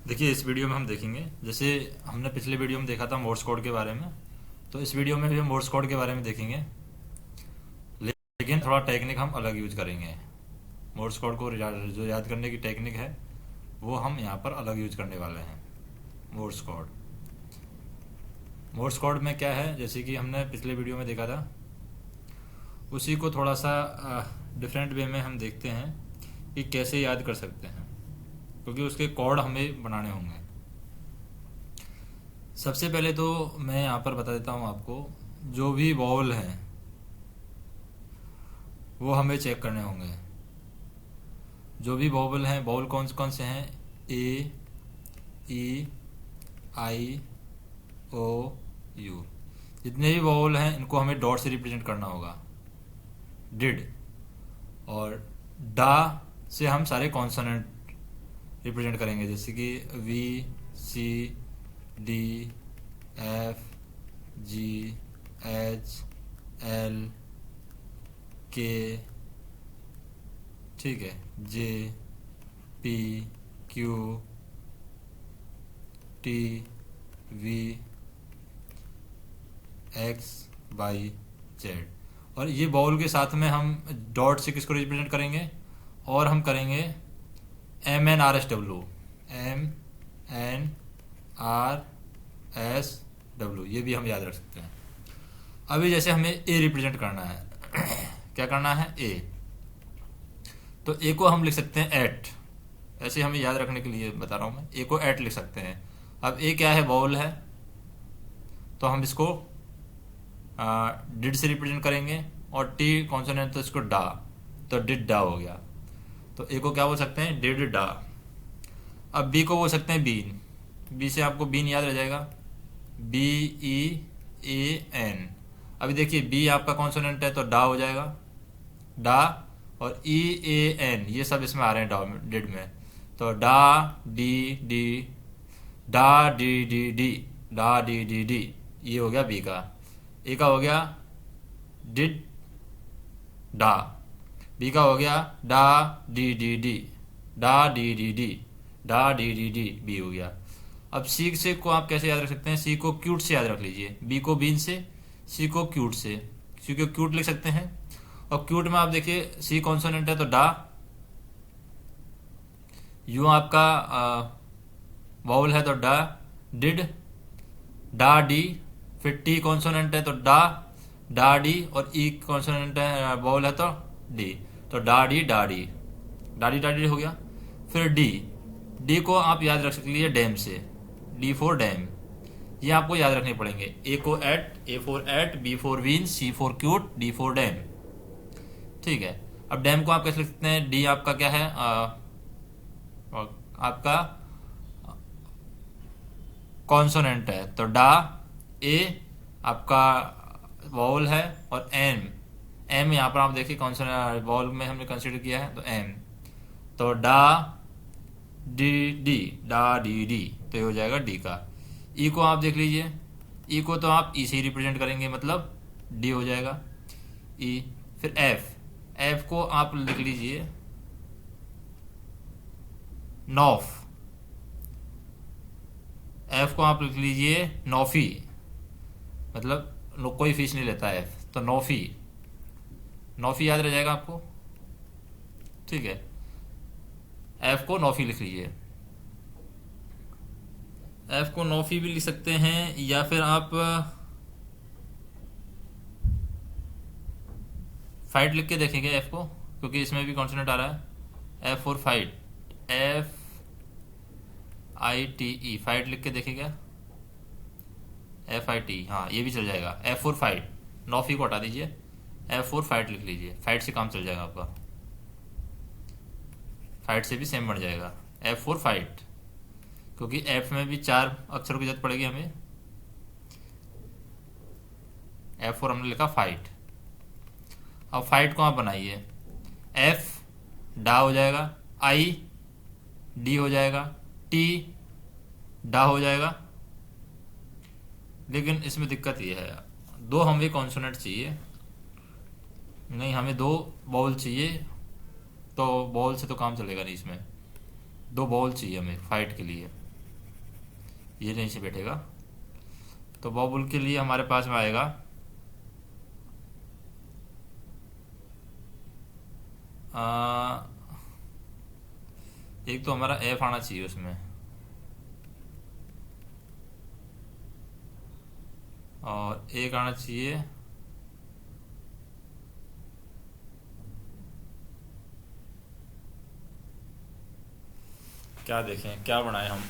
देखिए, इस वीडियो में हम देखेंगे, जैसे हमने पिछले वीडियो में देखा था मोर्स कोड के बारे में, तो इस वीडियो में भी हम मोर्स कोड के बारे में देखेंगे। लेकिन थोड़ा टेक्निक हम अलग यूज करेंगे। मोर्स कोड को जो याद करने की टेक्निक है वो हम यहाँ पर अलग यूज करने वाले हैं। मोर्स कोड मोर्स कोड में क्या है, जैसे कि हमने पिछले वीडियो में देखा था, उसी को थोड़ा सा डिफरेंट वे में हम देखते हैं कि कैसे याद कर सकते हैं, क्योंकि उसके कोड हमें बनाने होंगे। सबसे पहले तो मैं यहाँ पर बता देता हूँ आपको, जो भी वॉवल हैं वो हमें चेक करने होंगे। जो भी वॉवल हैं, वॉवल कौन कौन से हैं? ए, ई, आई, ओ, यू। जितने भी वॉवल हैं इनको हमें डॉट से रिप्रेजेंट करना होगा, डिड। और डा से हम सारे कॉन्सोनेंट रिप्रेजेंट करेंगे, जैसे कि V, C, D, F, G, H, L, K, ठीक है, J, P, Q, T, V, X, Y, Z. और ये बाउल के साथ में हम डॉट से किसको रिप्रेजेंट करेंगे? और हम करेंगे M N R S W, M N R S W, ये भी हम याद रख सकते हैं। अभी जैसे हमें ए रिप्रेजेंट करना है क्या करना है? ए। तो ए को हम लिख सकते हैं एट। ऐसे हमें याद रखने के लिए बता रहा हूं मैं, ए को एट लिख सकते हैं। अब ए क्या है? वॉवल है, तो हम इसको डिड से रिप्रेजेंट करेंगे। और टी कॉन्सोनेंट, तो इसको डा, तो डिड डा हो गया। तो ए को क्या बोल सकते हैं? डिड डा। अब बी को बोल सकते हैं बीन। बी से आपको बीन याद रह जाएगा, बी ई ए एन। अभी देखिए, बी आपका कॉन्सोनेंट है तो डा हो जाएगा, डा। और ई ए एन ये सब इसमें आ रहे हैं डा, डिड में, तो डा डी डी, डा डी डी डी, डा डी डी डी। ये हो गया बी का। ए का हो गया डिड डा। बी का हो गया डा डी डी डी, डा डी डी डी, डा डी डी डी, बी हो गया। अब सी से को आप कैसे याद रख सकते हैं? सी को क्यूट से याद रख लीजिए, बी को बीन से, सी को क्यूट से। सी को क्यूट लिख सकते हैं। और क्यूट में आप देखिए, सी कॉन्सोनेंट है तो डा, यू आपका वाउल है तो डा, डिड, डा डी। फिर टी कॉन्सोनेंट है तो डा, डा डी। और ई कॉन्सोनेंट है, वाउल है तो डी, तो डा डी डा डी, डा डी डा डी हो गया। फिर डी, डी को आप याद रख लीजिए डैम से, डी फॉर डैम। ये आपको याद रखने पड़ेंगे। ए को ate, A for ate, B for bean, C for cute, D for dam. ठीक है। अब डैम को आप कैसे लिख सकते हैं? डी आपका क्या है? आपका कॉन्सोनेंट है तो डा, ए आपका वॉवल है, और एम, एम यहाँ पर आप देखिए कॉन्सोनेंट वॉवल में हमने कंसिडर किया है, तो एम, तो डा डी डी, डा डी डी, तो ये हो जाएगा डी का। ई को आप देख लीजिए, ई को तो आप ई से ही रिप्रेजेंट करेंगे, मतलब डी हो जाएगा ई। फिर एफ, एफ को आप लिख लीजिए नॉफ, एफ को आप लिख लीजिए नॉफी, मतलब कोई फीस नहीं लेता एफ, तो नॉफी, नॉफी याद रह जाएगा आपको। ठीक है, एफ को नॉफी लिख लीजिए। एफ को नॉफी भी लिख सकते हैं, या फिर आप फाइट लिख के देखेंगे एफ को, क्योंकि इसमें भी कॉन्सोनेंट आ रहा है। F for fight, F I T E, fight लिख के देखेगा, एफ आई टी, हाँ ये भी चल जाएगा। एफ फॉर फाइट, नॉफी को हटा दीजिए, एफ फॉर फाइट लिख लीजिए, फाइट से काम चल जाएगा आपका, फाइट से भी सेम बन जाएगा, एफ फॉर फाइट। क्योंकि एफ में भी 4 अक्षरों की जरूरत पड़ेगी हमें। एफ फॉर हमने लिखा फाइट। अब फाइट को आप बनाइए, एफ डा हो जाएगा, आई डी हो जाएगा, टी डा हो जाएगा। लेकिन इसमें दिक्कत ये है, दो हमें कॉन्सोनेंट चाहिए, नहीं हमें 2 बाउल चाहिए, तो बाउल से तो काम चलेगा नहीं, इसमें 2 बाउल चाहिए हमें फाइट के लिए। ये नीचे बैठेगा। तो बबल के लिए हमारे पास में आएगा एक तो हमारा एफ आना चाहिए उसमें, और एक आना चाहिए क्या देखें क्या बनाए हम।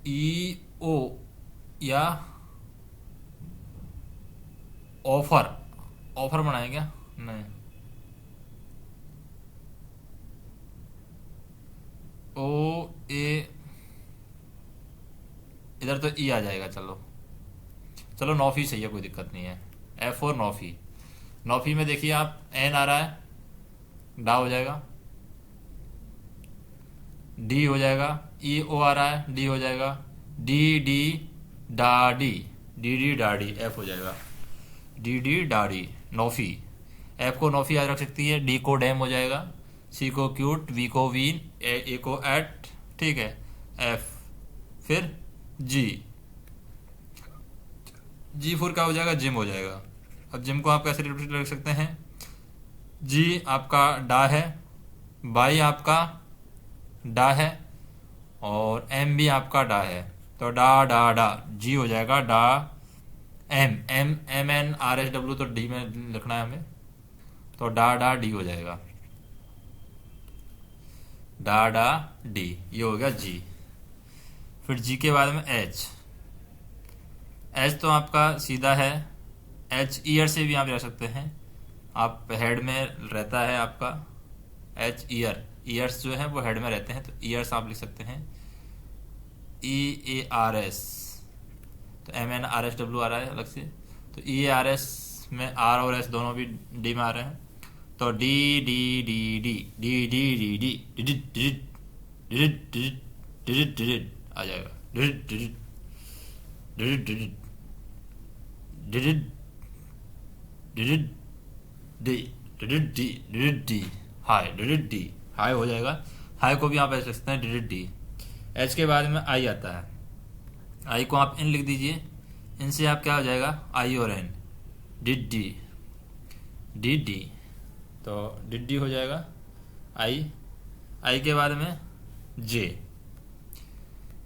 ई ओ या ऑफर, ऑफर बनाए क्या? नहीं, ओ ए, इधर तो ई आ जाएगा। चलो चलो नौफी सही है, कोई दिक्कत नहीं है। एफ और नौफी, नौफी में देखिए आप एन आ रहा है, डा हो जाएगा, डी हो जाएगा, ई ओ आ रहा है, डी हो जाएगा, डी डी डा D, D D daddy, F हो जाएगा, डी डी डाडी नौफी। एफ को नौफी याद रख सकती है, डी को डैम हो जाएगा, सी को क्यूट, वी को वीन, ए को एट, ठीक है, एफ, फिर जी, जी फोर क्या हो जाएगा? जिम हो जाएगा। अब जिम को आप कैसे रिप्रेजेंट कर सकते हैं? जी आपका डा है, बाई आपका डा है, और एम भी आपका डा है, तो डा डा डा जी हो जाएगा, डा M, M M N R S W, तो डी में लिखना है हमें, तो डा डा डी हो जाएगा, डा डा डी, ये हो गया जी। फिर जी के बाद में एच, एच तो आपका सीधा है, एच ईयर से भी आप ले सकते हैं, आप हेड में रहता है आपका एच ईयर, ईयर्स जो है वो हेड में रहते हैं, तो ईयर्स आप लिख सकते हैं, ई ए आर एस, तो M N R S W आ रहा है अलग से, तो ई ए आर एस में आर और एस दोनों भी डी में आ रहे हैं, तो D D D D D D D D digit digit digit digit digit digit आ जाएगा, digit digit digit digit digit digit D, digit D, digit D, high, digit D, high हो जाएगा। हाई को भी आप ऐसे लिख सकते हैं, डिजिट डी। एच के बाद में आई आता है, आई को आप इन लिख दीजिए, इनसे आप क्या हो जाएगा? आई और N, did D, did D, तो डिड डी हो जाएगा आई। आई के बाद में J,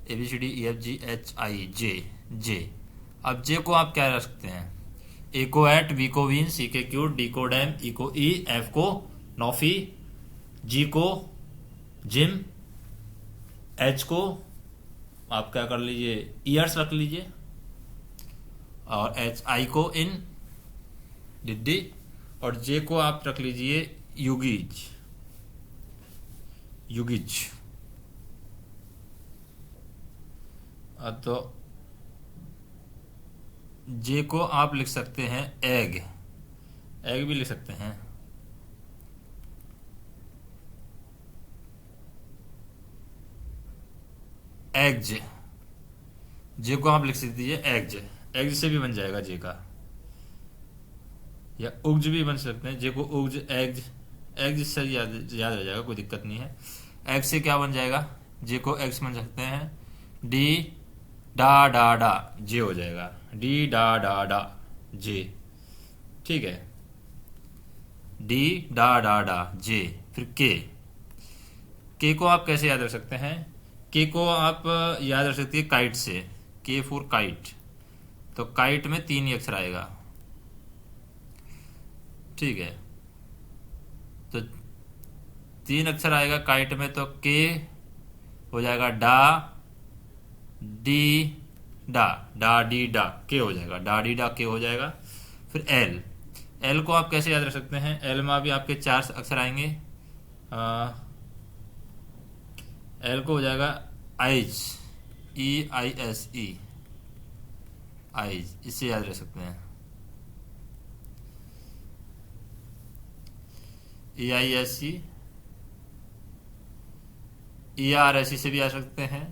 A B C D E F G H I, J, J. अब जे को आप क्या रख सकते हैं? ए को एट, बी को वीन, सी के क्यूट, डी को डैम, ई को ई, एफ को नॉफी, जी को जिम, एच को आप क्या कर लीजिए? ईयर्स रख लीजिए, और एच आई को इन, डिड्डी, और जे को आप रख लीजिए युगीज, युगिज। तो जे को आप लिख सकते हैं एग, एग भी लिख सकते हैं, एग्ज, जे को आप लिख सकते हैं एग्ज, एग्ज से भी बन जाएगा जे का, या उग्ज भी बन सकते हैं, जे को उग्ज, एग्ज, एग्ज से याद याद रह जाएगा, कोई दिक्कत नहीं है। एग से क्या बन जाएगा? जे को एग्स बन सकते हैं, डी डा डा डा जे हो जाएगा, डी डा डा डा जे, ठीक है, डी डा डा डा जे। फिर के को आप कैसे याद रख सकते हैं? के को आप याद रख सकते हैं काइट से, के फॉर काइट, तो काइट में 3 ही अक्षर आएगा, ठीक है, तो 3 अक्षर आएगा काइट में, तो के हो जाएगा डा डी डा, डा डी डा के हो जाएगा, डा डी डा के हो जाएगा। फिर एल, एल को आप कैसे याद रख सकते हैं? एल में भी आपके 4 अक्षर आएंगे, एल को हो जाएगा eyes, E I S E, eyes, इससे याद रख सकते हैं। E I S C, E R S C से भी आ सकते हैं,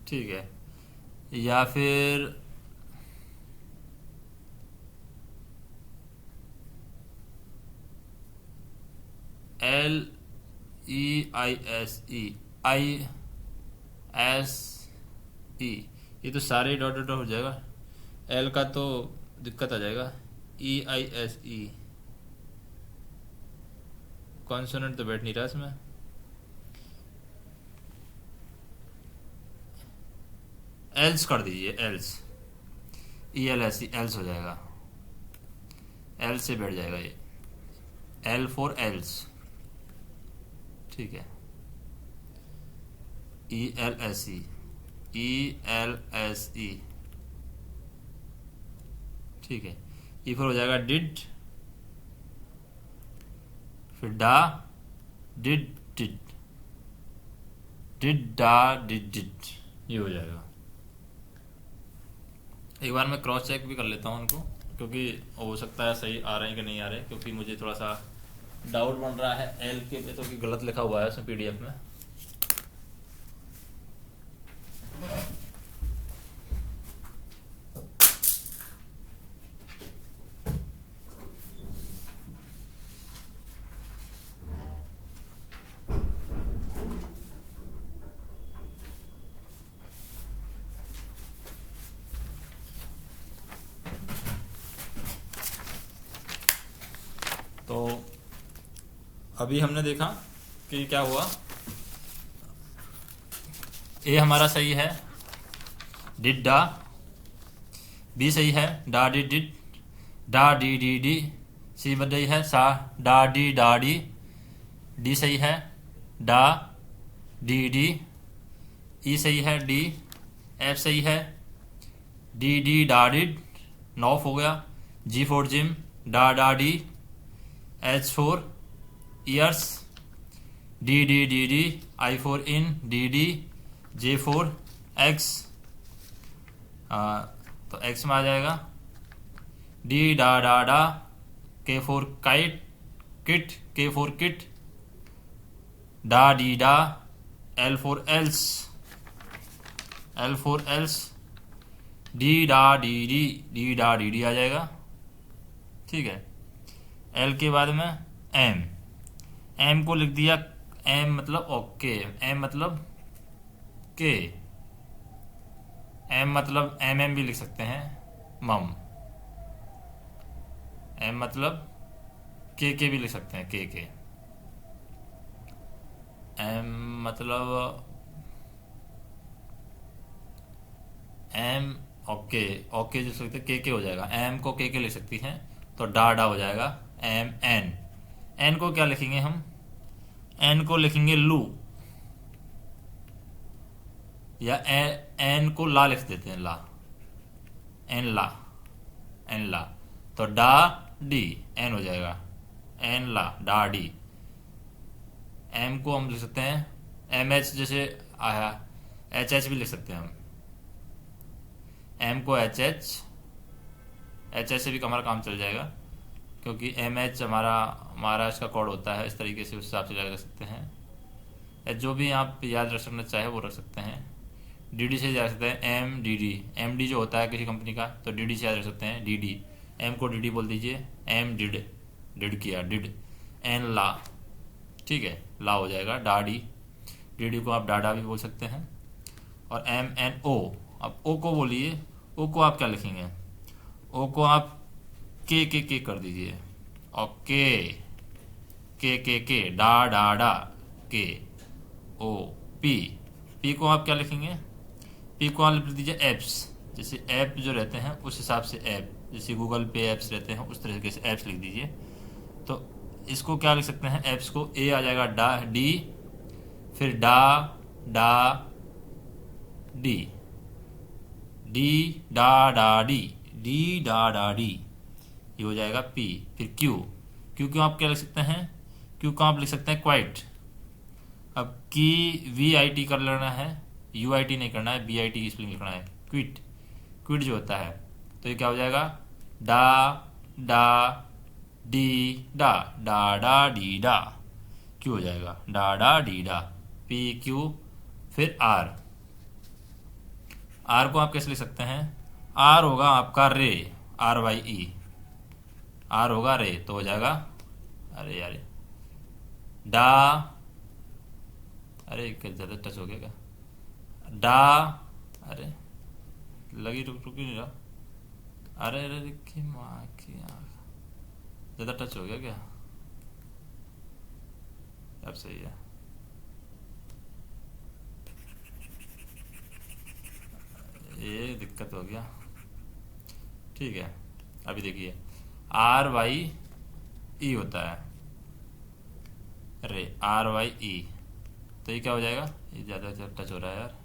ठीक है, या फिर LEISE ये तो सारे डॉट डॉट हो जाएगा। एल का तो दिक्कत आ जाएगा। EISE कॉन्सोनेंट तो बैठ नहीं रहा इसमें। एल्स कर दीजिए, एल्स ELSE एल्स हो जाएगा। एल से बैठ जाएगा ये, L फॉर एल्स, ठीक है। ELSE ठीक है। ई फिर हो जाएगा डिड, फिर डा डिड डिड डिड डा डिड डिड, ये हो जाएगा। एक बार मैं क्रॉस चेक भी कर लेता हूँ उनको, क्योंकि हो सकता है सही आ रहे हैं कि नहीं आ रहे, क्योंकि मुझे थोड़ा सा डाउट बन रहा है एल के पे, तो कि गलत लिखा हुआ है उसमें PDF में। तो अभी हमने देखा कि क्या हुआ। ए हमारा सही है, डिड डा। बी सही है, डा डिड डिड, डा डी डी डी। सी बन रही है सा डा डी डा डी। डी सही है, डा डी डी। ई सही है, डी। एफ सही है, डी डी डा डिड। 9 हो गया। जी फॉर जिम, डा डा D. H for ears, D D D D। I for in, D D। J for X, तो X में आ जाएगा D डा डा डा। K for kite, kit, K for kit. डा डी डा। L for else, L for else। D डा डी डी, D डा डी डी आ जाएगा, ठीक है। एल के बाद में एम, एम को लिख दिया, एम मतलब ओके, एम मतलब के, एम मतलब एम भी लिख सकते हैं, मम। एम मतलब के भी लिख सकते हैं, के। एम मतलब एम ओके, ओके लिख सकते हैं, के हो जाएगा। एम को के लिख सकती हैं, तो डा डा हो जाएगा। एम एन, एन को क्या लिखेंगे हम? एन को लिखेंगे लू, या एन को ला लिख देते हैं, ला, एन ला, एन ला। तो डा डी एन हो जाएगा, एन ला डा डी। एम को हम लिख सकते हैं एम एच, जैसे आया एच एच भी लिख सकते हैं हम। एम को एच एच, एच एच से भी हमारा काम चल जाएगा, क्योंकि एम एच हमारा महाराष्ट्र का कोड होता है, इस तरीके से उस हिसाब से लगा सकते हैं। या जो भी आप याद रख सकना चाहे वो रख सकते हैं। डी डी से याद रख सकते हैं, M D D. M D जो होता है किसी कंपनी का, तो डी डी से याद रख सकते हैं, डी डी। एम को डी डी बोल दीजिए, एम डिड, डिड किया, डिड। एन ला, ठीक है, ला हो जाएगा, डा डी। डी डी को आप डाडा भी बोल सकते हैं। और एम एन ओ, अब ओ को बोलिए, ओ को आप क्या लिखेंगे? ओ को आप के कर दीजिए, और के डा डा डा, के ओ पी। पी को आप क्या लिखेंगे? पी को आप लिख दीजिए एप्स, जैसे ऐप जो रहते हैं उस हिसाब से ऐप, जैसे गूगल पे ऐप्स रहते हैं उस तरीके से ऐप्स लिख दीजिए। तो इसको क्या लिख सकते हैं? ऐप्स को ए आ जाएगा, डा डी, फिर डा डा डी, डी डा डा डी, डी डा डा डी, ये हो जाएगा पी। फिर क्यू, क्यू को आप क्या लिख सकते हैं? क्यू को आप लिख सकते हैं क्वाइट। अब की VIT कर लेना है, UIT नहीं करना है, BIT की स्पेलिंग लिखना है, क्विट। क्विट जो होता है, तो ये क्या हो जाएगा? डा डा डी डा, डा डा डी डा, क्यू हो जाएगा, डा डा डी डा, पी क्यू। फिर आर, आर को आप कैसे लिख सकते हैं? आर होगा आपका रे, RYE, आर होगा रे, तो हो जाएगा, अरे यार, डा, अरे ज़्यादा टच हो गया क्या, डा, अरे लगी, रुक रुक ही नहीं रहा, अरे अरे की माँ की आँख, ज़्यादा टच हो गया क्या, अब सही है। ये दिक्कत हो गया, ठीक है। अभी देखिए आर वाई ई होता है, अरे आर वाई ई, तो ये क्या हो जाएगा, ये ज़्यादा टच हो रहा है यार,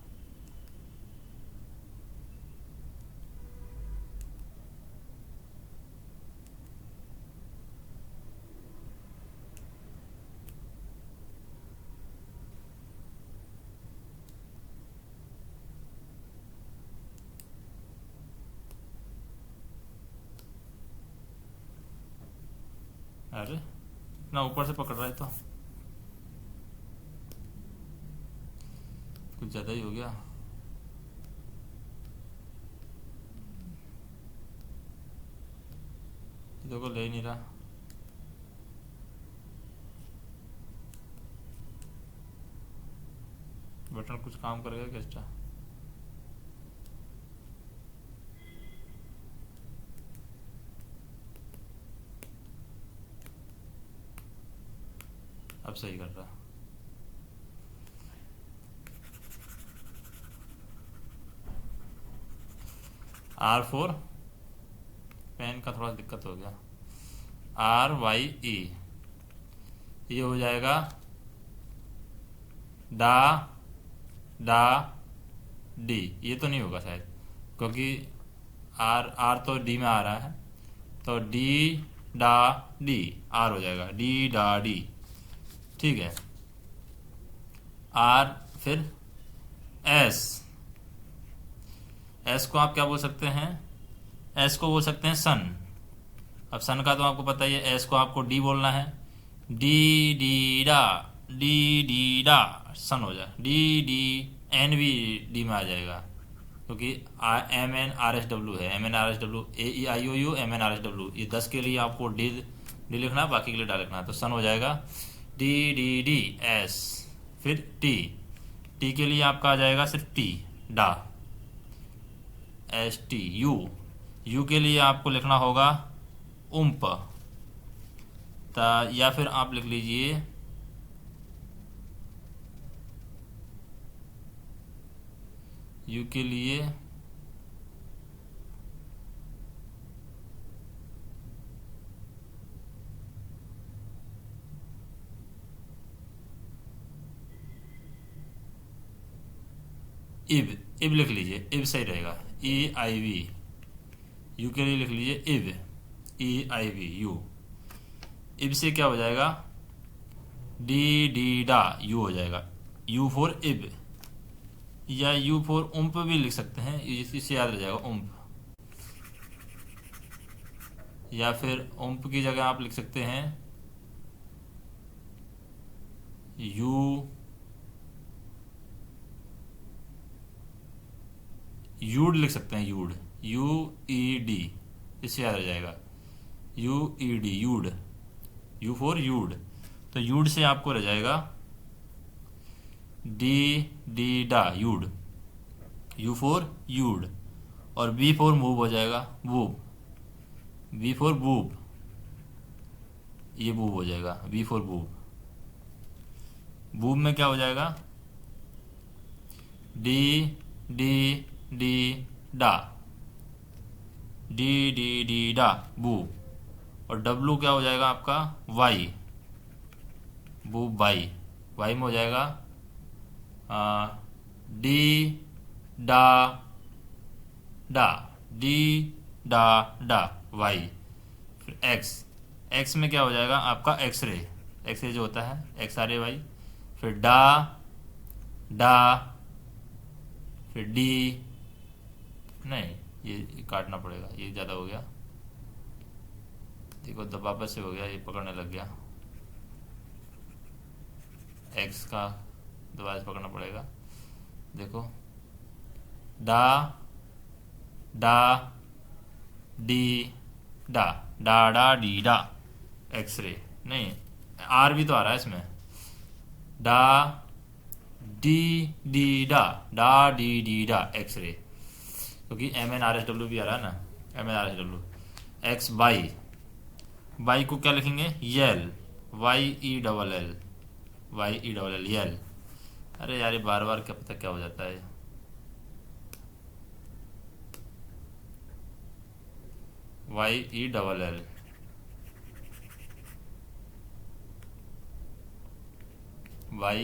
अरे ना ऊपर से पकड़ रहा है तो कुछ ज़्यादा ही हो गया। ये देखो ले ही नहीं रहा, बटन कुछ काम करेगा क्या एक्स्ट्रा, अब सही कर रहा। R4, पेन का थोड़ा दिक्कत हो गया, आर वाई ई, ये हो जाएगा डा, डा डी, ये तो नहीं होगा शायद, क्योंकि आर आर तो डी में आ रहा है, तो डी डा डी, आर हो जाएगा डी डा डी, ठीक है। आर, फिर एस, एस को आप क्या बोल सकते हैं, एस को बोल सकते हैं सन। अब सन का तो आपको पता ही है, एस को आपको डी बोलना है, डी डी डा, डी डी डा, सन हो जाए, डी डी, एन भी डी में आ जाएगा, क्योंकि M N R S W है, M N R S W, A E I O U, M N R S W, ये 10 के लिए आपको डी डी लिखना, बाकी के लिए डा लिखना, तो सन हो जाएगा डी डी डी एस। फिर टी, टी के लिए आपका आ जाएगा सिर्फ टी, डा, एस टी। यू, यू के लिए आपको लिखना होगा उम्प, या फिर आप लिख लीजिए यू के लिए इब, इब लिख लीजिए, इब सही रहेगा, ई आई वी, यू के लिए लिख लीजिए इब, ई आई वी यू। इब से क्या हो जाएगा, डी डी डा, यू हो जाएगा, यू फॉर इब, या यू फॉर उम्प भी लिख सकते हैं, इससे याद रह जाएगा उम्प, या फिर उम्प की जगह आप लिख सकते हैं यू, यूड लिख सकते हैं, यूड, यू ई डी, इससे याद रह जाएगा, you E D, you'd, you for you'd, तो यूड से आपको रह जाएगा डी डी डा, यूड, यू फॉर यूड, और बी फॉर मूव हो जाएगा, वूब, बी फॉर बूब, ये बूब हो जाएगा, बी फॉर बूब। बूब में क्या हो जाएगा, डी डी डी डा, डी डी डी डा, बूब, और डब्लू क्या हो जाएगा आपका, वाई, बूब वाई, वाई में हो जाएगा डी डा डा, डी डा डा, वाई। फिर एक्स, एक्स में क्या हो जाएगा आपका एक्सरे, एक्सरे जो होता है एक्स आर ए वाई, फिर डा डा, फिर डी, नहीं ये काटना पड़ेगा, ये ज़्यादा हो गया, देखो दबाव से हो गया, ये पकड़ने लग गया, एक्स का दोबारा से पकड़ना पड़ेगा, देखो डा डा डी डा, डा डा डी डा, एक्सरे, नहीं आर भी तो आ रहा है इसमें, डा डी डी डा, डा डी डी डा एक्सरे, क्योंकि M N R S W भी आ रहा है ना, M N R S W. X by, by को क्या लिखेंगे, yell, Y E double L, Y E double L, yell. अरे यार ये बार बार क्या पता क्या हो जाता है। Y E double L, Y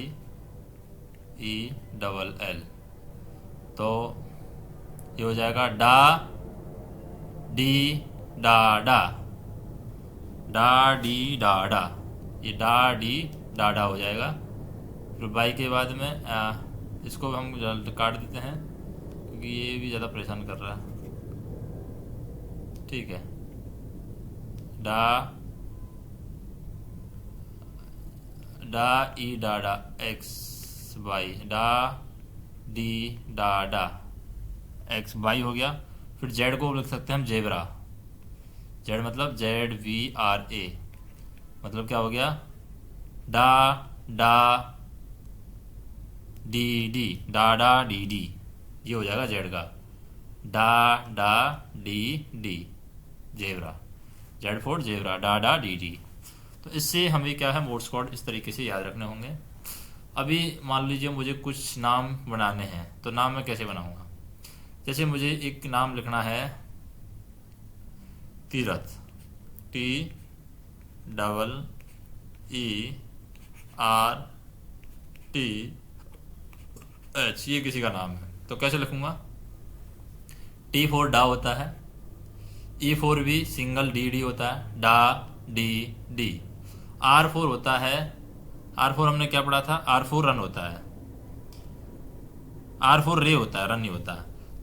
E double L, तो ये हो जाएगा डा डी डा डा, डा डी डा डा, ये डा डी डा डा हो जाएगा। फिर बाई के बाद में इसको हम काट देते हैं क्योंकि ये भी ज़्यादा परेशान कर रहा है। ठीक है, डा डा ई डा डा एक्स बाई, डा डी डा डा एक्स बाई हो गया। फिर जेड को लिख सकते हैं हम जेबरा, जेड मतलब जेड वी आर ए, मतलब क्या हो गया, डा डा डी डी, डा डा डी डी, ये हो जाएगा जेड का, डा डा D D, zebra, Z four zebra, डा डा डी डी। तो इससे हमें क्या है, मोर्स कोड इस तरीके से याद रखने होंगे। अभी मान लीजिए मुझे कुछ नाम बनाने हैं, तो नाम मैं कैसे बनाऊंगा। जैसे मुझे एक नाम लिखना है Tirath, T double E R T H, ये किसी का नाम है, तो कैसे लिखूंगा। टी फोर डा होता है, ई फोर भी सिंगल डी डी होता है, डा डी डी। आर फोर होता है, आर फोर हमने क्या पढ़ा था, आर फोर रन होता है, आर फोर रे होता है, रन नहीं होता।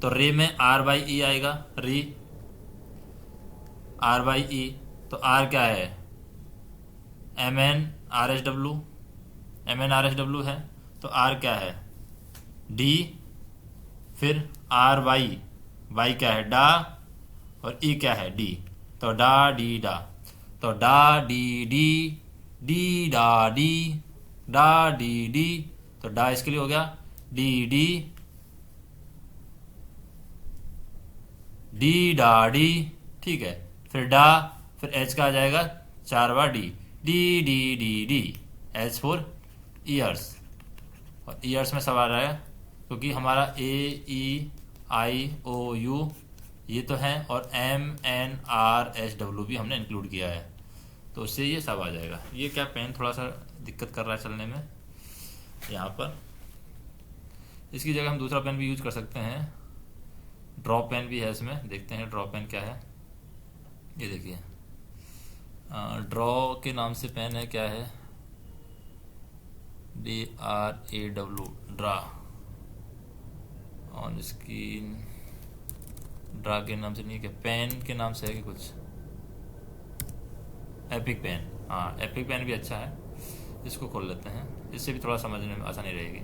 तो रे में आर बाई ई आएगा, री, आर बाई ई। तो आर क्या है, M N R S W, M N R S W है, तो आर क्या है, डी, फिर आर वाई, वाई क्या है, डा, और ई क्या है, डी, तो डा डी डा, तो डा डी डी, डी डा डी, डा डी डी, तो डा इसके लिए हो गया डी डी, डी डा डी। ठीक है, फिर डा, फिर एच का आ जाएगा 4 बार D, D D D D, H four years, और ईयर्स में सवाल आया क्योंकि हमारा ए ई आई ओ यू ये तो है, और M N R S W भी हमने इंक्लूड किया है, तो उससे ये सब आ जाएगा। ये क्या पेन थोड़ा सा दिक्कत कर रहा है चलने में यहाँ पर, इसकी जगह हम दूसरा पेन भी यूज कर सकते हैं, ड्रॉ पेन भी है इसमें, देखते हैं ड्रॉ पेन क्या है। ये देखिए ड्रॉ के नाम से पेन है, क्या है, D R A W, draw, on screen, draw के नाम से नहीं, क्या पेन के नाम से है कि कुछ, एपिक पेन, हाँ एपिक पेन भी अच्छा है, इसको खोल लेते हैं, इससे भी थोड़ा समझने में आसानी रहेगी।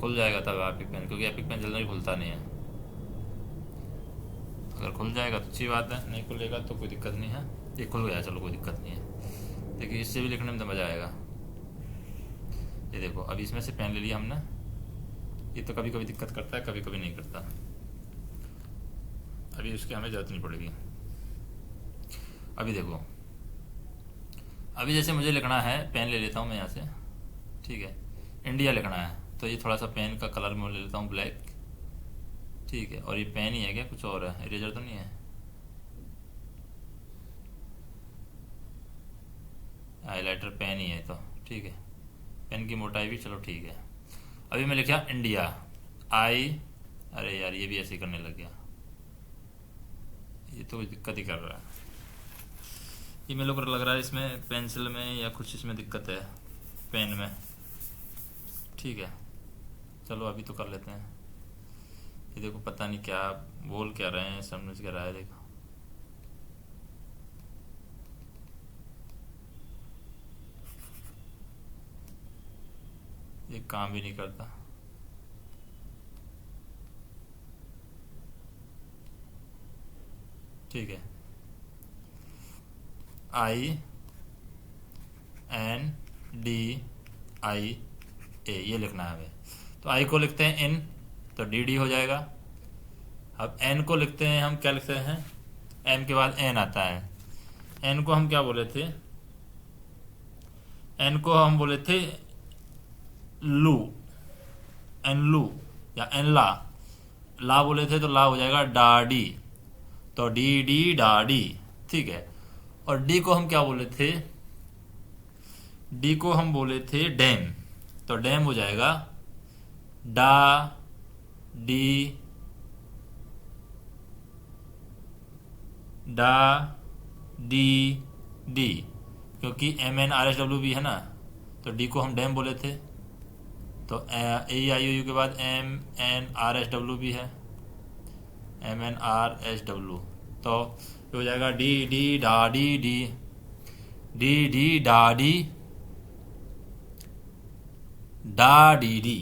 खुल जाएगा तब एपिक पेन, क्योंकि एपिक पेन जल्दी खुलता नहीं है, अगर खुल जाएगा तो अच्छी बात है, नहीं खुलेगा तो कोई दिक्कत नहीं है। ये खुल गया, चलो कोई दिक्कत नहीं है। देखिए इससे भी लिखने में तो मज़ा आएगा। ये देखो अभी इसमें से पेन ले लिया हमने, ये तो कभी कभी दिक्कत करता है, कभी कभी नहीं करता, अभी उसकी हमें ज़रूरत नहीं पड़ेगी। अभी देखो, अभी जैसे मुझे लिखना है, पेन ले लेता हूँ मैं यहाँ से, ठीक है, इंडिया लिखना है, तो ये थोड़ा सा पेन का कलर मैं ले लेता हूँ ब्लैक, ठीक है, और ये पेन ही है क्या, कुछ और है, इरेजर तो नहीं है, हाईलाइटर पेन ही है तो ठीक है, पेन की मोटाई भी चलो ठीक है। अभी मैं लिखा इंडिया, आई, अरे यार ये भी ऐसे ही करने लग गया, ये तो दिक्कत ही कर रहा है, ये मेरे को लग रहा है इसमें पेंसिल में या कुछ इसमें दिक्कत है पेन में, ठीक है, चलो अभी तो कर लेते हैं। ये देखो पता नहीं क्या बोल क्या रहे हैं, समझ क्या रहा है, देखो ये काम भी नहीं करता। ठीक है, आई एन डी आई ए, ये लिखना है हमें। तो आई को लिखते हैं इन, तो डी डी हो जाएगा। अब एन को लिखते हैं हम, क्या लिखते हैं, एम के बाद एन आता है। एन को हम क्या बोले थे, एन को हम बोले थे लू, एन लू या एन ला, ला बोले थे तो ला हो जाएगा डाडी, तो डी डी डाडी, ठीक है। और डी को हम क्या बोले थे, डी को हम बोले थे डैम, तो डैम हो जाएगा डा डी डा डी डी, क्योंकि M N R S W भी है ना, तो डी को हम डैम बोले थे। तो ए आई यू के बाद M N R S W भी है, M N R S W, तो हो जाएगा डी डी डा डी डी, डी डी डा डी डा डी डी।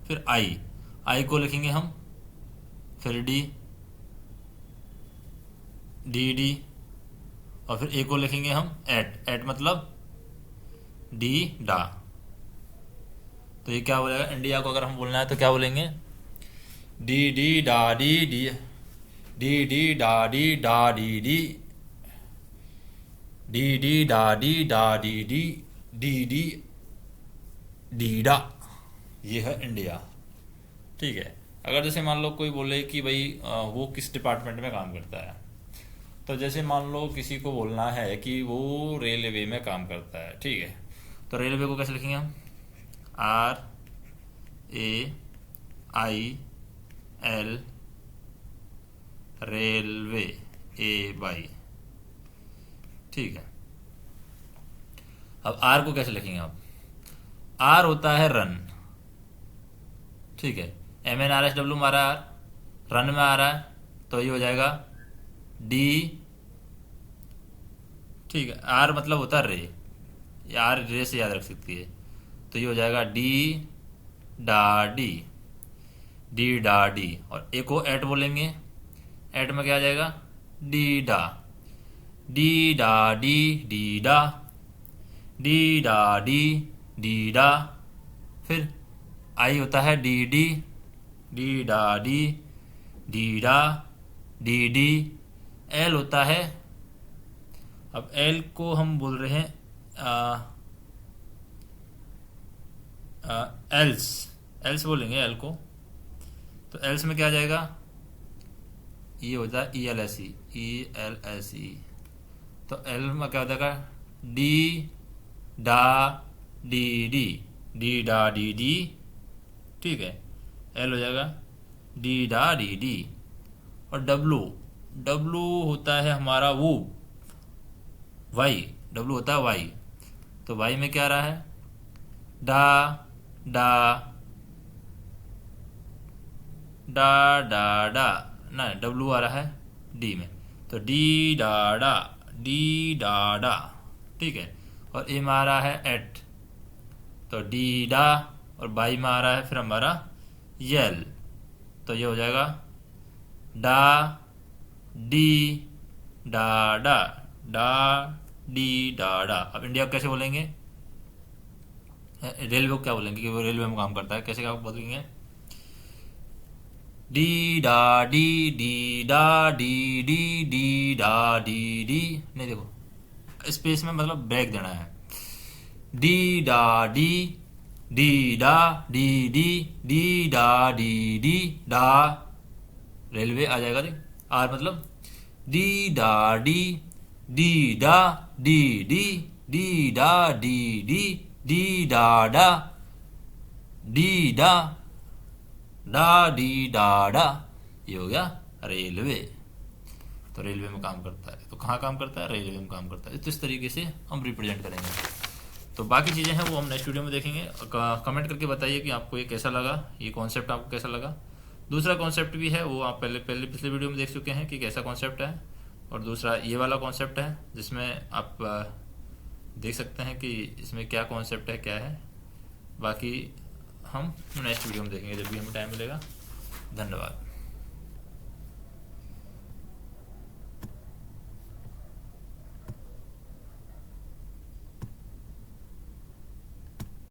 फिर आई, आई को लिखेंगे हम, फिर डी डी डी, और फिर ए को लिखेंगे हम एट, एट मतलब डी डा। तो ये क्या बोलेगा, इंडिया को अगर हम बोलना है तो क्या बोलेंगे, डी डी डा डी डी, डी डी डा डी डा डी डी, डी डी डा डी डा D D, D D Dida. ये है इंडिया, ठीक है। अगर जैसे मान लो कोई बोले कि भाई वो किस डिपार्टमेंट में काम करता है, तो जैसे मान लो किसी को बोलना है कि वो रेलवे में काम करता है, ठीक है। तो रेलवे को कैसे लिखेंगे हम, R A I L, railway A by, ठीक है। अब आर को कैसे लिखेंगे आप, आर होता है रन, ठीक है। M N R S W में आ रहा है आर, रन में आ रहा है, तो ये हो जाएगा डी, ठीक है। आर मतलब होता है रे, आर रे से याद रख सकती है, तो ये हो जाएगा डी डा डी, डी डा डी। और ए को एट बोलेंगे, एट में क्या आ जाएगा, डी डा, डी डा डी डी डा, डी डा डी डी डा। फिर आई होता है डी डी, डी डा डी डी डा डी डी। एल होता है, अब एल को हम बोल रहे हैं एल्स, एल्स बोलेंगे एल को, तो एल्स में क्या आ जाएगा, ये होता है E L S E, E L S E. तो एल में क्या हो जाएगा, डी डा डी डी, डी डा डी डी, ठीक है। एल हो जाएगा डी डा डी डी। और डब्लू, डब्लू होता है हमारा वो वाई, डब्लू होता है वाई, तो वाई में क्या आ रहा है, डा डा डा डा डा, ना डब्लू आ रहा है डी में, तो डी डा डा, डी डा डा, ठीक है। और ए में आ रहा है एट, तो डी डा, और बाई में आ रहा है फिर हमारा यल, तो ये हो जाएगा डा डी डा डा, डा डी डा डा। अब इंडिया को कैसे बोलेंगे, रेलवे को क्या बोलेंगे कि वो रेलवे में काम करता है, कैसे क्या बोलेंगे, डी डा डी डी डा डी डी डी डा डी डी। नहीं देखो स्पेस में मतलब ब्रेक देना है, डी डा डी डी डा डी डी, डी डा डी डी डा, रेलवे आ जाएगा। देख आर मतलब डी डा डी डी डा डी डी, डी डा डी डी, डी डा डा डी डा, डा डी डा डा। ये हो गया रेलवे। तो रेलवे में काम करता है, तो कहाँ काम करता है, रेलवे में काम करता है। तो इस तरीके से हम रिप्रेजेंट करेंगे। तो बाकी चीज़ें हैं वो हम नेक्स्ट वीडियो में देखेंगे। कमेंट करके बताइए कि आपको ये कैसा लगा, ये कॉन्सेप्ट आपको कैसा लगा। दूसरा कॉन्सेप्ट भी है वो आप पहले पिछले वीडियो में देख चुके हैं कि कैसा कॉन्सेप्ट है। और दूसरा ये वाला कॉन्सेप्ट है जिसमें आप देख सकते हैं कि इसमें क्या कॉन्सेप्ट है, क्या है। बाकी हम नेक्स्ट वीडियो में देखेंगे जब भी हमें टाइम मिलेगा। धन्यवाद।